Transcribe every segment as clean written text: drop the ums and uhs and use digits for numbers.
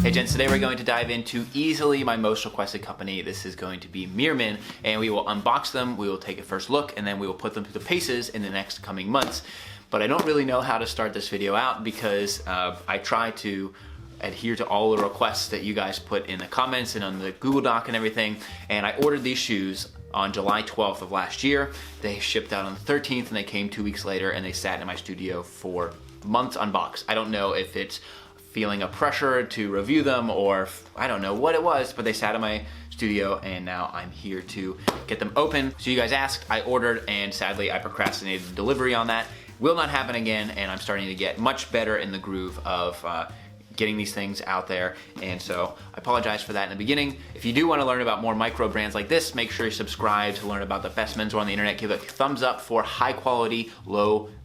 Hey gents, today we're going to dive into easily my most requested company. This is going to be Meermin, and we will unbox them, we will take a first look, and then we will put them through the paces in the next coming months. But I don't really know how to start this video out because I try to adhere to all the requests that you guys put in the comments and on the Google Doc and everything. And I ordered these shoes on July 12th of last year. They shipped out on the 13th and they came 2 weeks later, and they sat in my studio for months unboxed. I don't know if it's feeling a pressure to review them or I don't know what it was, but they sat in my studio and now I'm here to get them open. So you guys asked, I ordered, and sadly I procrastinated the delivery on that. Will not happen again, and I'm starting to get much better in the groove of getting these things out there, and so I apologize for that in the beginning. If you do want to learn about more micro brands like this, make sure you subscribe to learn about the best menswear on the internet. Give it a thumbs up for high quality,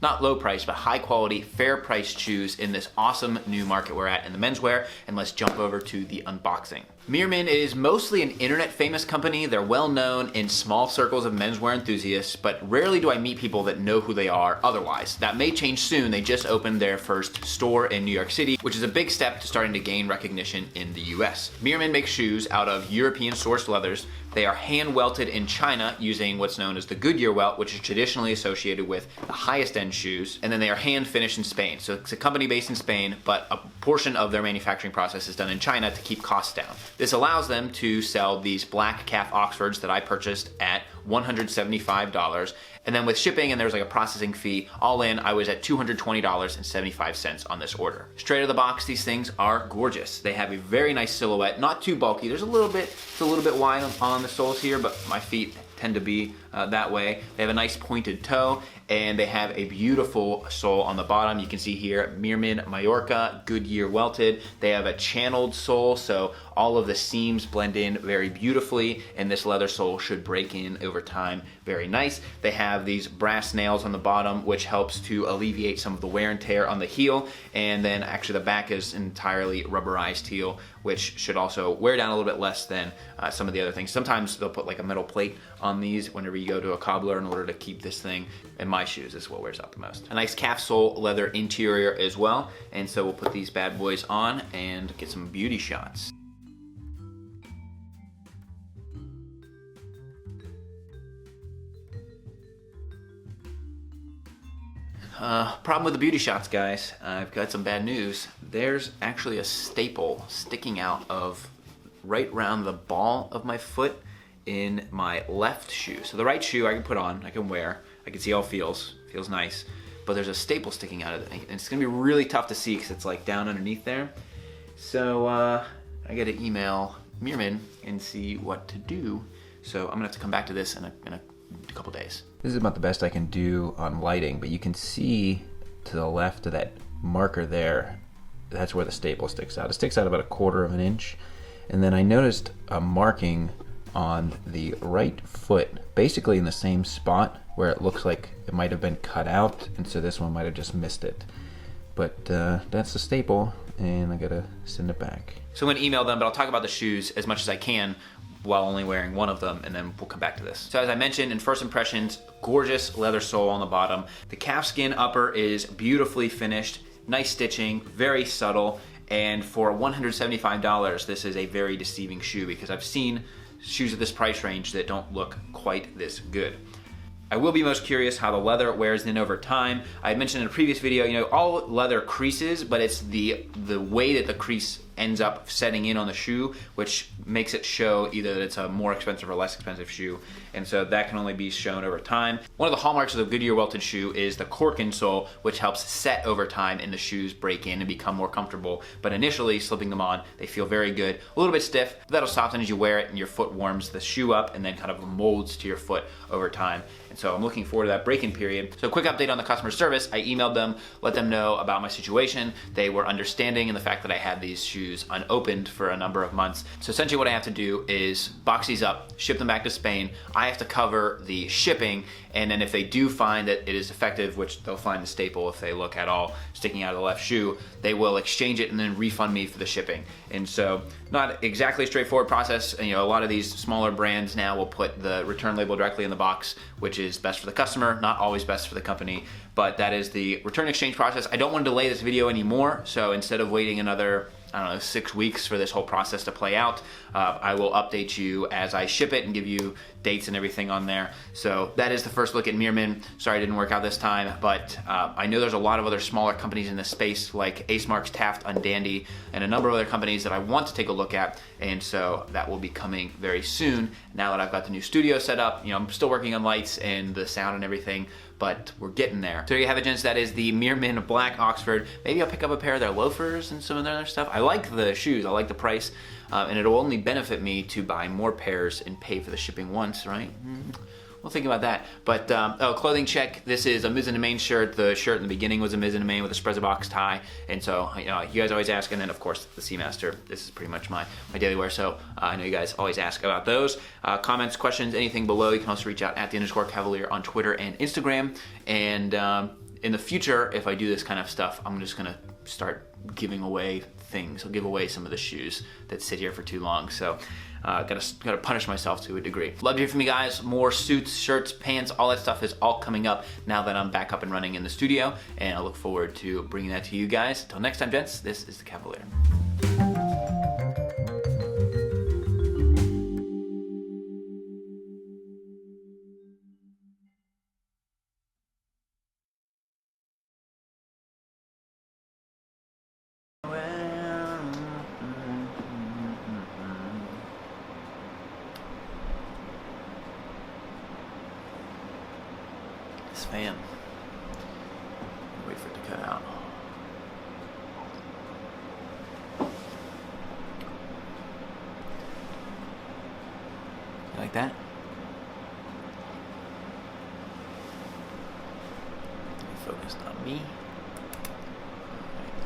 not low price, but high quality, fair priced shoes in this awesome new market we're at in the menswear. And let's jump over to the unboxing. Meermin is mostly an internet famous company. They're well known in small circles of menswear enthusiasts, but rarely do I meet people that know who they are otherwise. That may change soon. They just opened their first store in New York City, which is a big step to starting to gain recognition in the US. Meermin makes shoes out of European sourced leathers. They are hand welted in China using what's known as the Goodyear welt, which is traditionally associated with the highest end shoes. And then they are hand finished in Spain. So it's a company based in Spain, but a portion of their manufacturing process is done in China to keep costs down. This allows them to sell these black calf Oxfords that I purchased at $175. And then with shipping, and there's like a processing fee, all in, I was at $220.75 on this order. Straight out of the box, these things are gorgeous. They have a very nice silhouette, not too bulky. There's it's a little bit wide on the soles here, but my feet tend to be that way. They have a nice pointed toe, and they have a beautiful sole on the bottom. You can see here, Meermin Mallorca, Goodyear welted. They have a channeled sole, so all of the seams blend in very beautifully, and this leather sole should break in over time very nice. They have these brass nails on the bottom, which helps to alleviate some of the wear and tear on the heel, and then actually the back is entirely rubberized heel, which should also wear down a little bit less than some of the other things. Sometimes they'll put like a metal plate on these whenever you go to a cobbler in order to keep this thing. In my shoes, this is what wears out the most. A nice calf sole leather interior as well, and so we'll put these bad boys on and get some beauty shots. Problem with the beauty shots, guys. I've got some bad news. There's actually a staple sticking out of right around the ball of my foot in my left shoe. So the right shoe I can put on, I can wear, I can see how it feels nice, but there's a staple sticking out of it, and it's gonna be really tough to see because it's like down underneath there. So I gotta email Meermin and see what to do. So I'm gonna have to come back to this in a couple days. This is about the best I can do on lighting, but you can see to the left of that marker there, that's where the staple sticks out. It sticks out about 1/4 of an inch. And then I noticed a marking on the right foot, basically in the same spot where it looks like it might have been cut out, and so this one might have just missed it. But that's the staple, and I gotta send it back. So I'm gonna email them, but I'll talk about the shoes as much as I can while only wearing one of them, and then we'll come back to this. So as I mentioned in first impressions, gorgeous leather sole on the bottom. The calfskin upper is beautifully finished, nice stitching, very subtle, and for $175, this is a very deceiving shoe because I've seen shoes at this price range that don't look quite this good. I will be most curious how the leather wears in over time. I had mentioned in a previous video, all leather creases, but it's the way that the crease ends up setting in on the shoe, which makes it show either that it's a more expensive or less expensive shoe. And so that can only be shown over time. One of the hallmarks of the Goodyear welted shoe is the Cork Insole, which helps set over time and the shoes break in and become more comfortable. But initially, slipping them on, they feel very good. A little bit stiff, but that'll soften as you wear it and your foot warms the shoe up and then kind of molds to your foot over time. And so I'm looking forward to that break-in period. So quick update on the customer service. I emailed them, let them know about my situation. They were understanding in the fact that I had these shoes unopened for a number of months. So essentially what I have to do is box these up, ship them back to Spain. I have to cover the shipping, and then if they do find that it is effective, which they'll find the staple if they look at all sticking out of the left shoe, they will exchange it and then refund me for the shipping. And so not exactly a straightforward process. A lot of these smaller brands now will put the return label directly in the box, which is best for the customer, not always best for the company, but that is the return exchange process. I don't want to delay this video anymore, so instead of waiting another I don't know, 6 weeks for this whole process to play out. I will update you as I ship it and give you dates and everything on there. So that is the first look at Meermin. Sorry it didn't work out this time, but I know there's a lot of other smaller companies in this space like Ace Marks, Taft, Undandy, and a number of other companies that I want to take a look at, and so that will be coming very soon now that I've got the new studio set up. You know, I'm still working on lights and the sound and everything, but we're getting there. So there you have it, gents. That is the Meermin Black Oxford. Maybe I'll pick up a pair of their loafers and some of their other stuff. I like the shoes, I like the price, and it'll only benefit me to buy more pairs and pay for the shipping once, right? We'll think about that. But, oh, clothing check. This is a mise en main shirt. The shirt in the beginning was a mise en main with a Sprezza box tie. And so, you know, you guys always ask. And then, of course, the Seamaster. This is pretty much my daily wear. So I know you guys always ask about those. Comments, questions, anything below. You can also reach out at @_Kavalier on Twitter and Instagram. And in the future, if I do this kind of stuff, I'm just going to start giving away things. I'll give away some of the shoes that sit here for too long. So gotta punish myself to a degree. Love to hear from you guys. More suits, shirts, pants, all that stuff is all coming up now that I'm back up and running in the studio, and I look forward to bringing that to you guys. Until next time, gents, this is the Kavalier. This fan. Wait for it to cut out. You like that? Focused on me.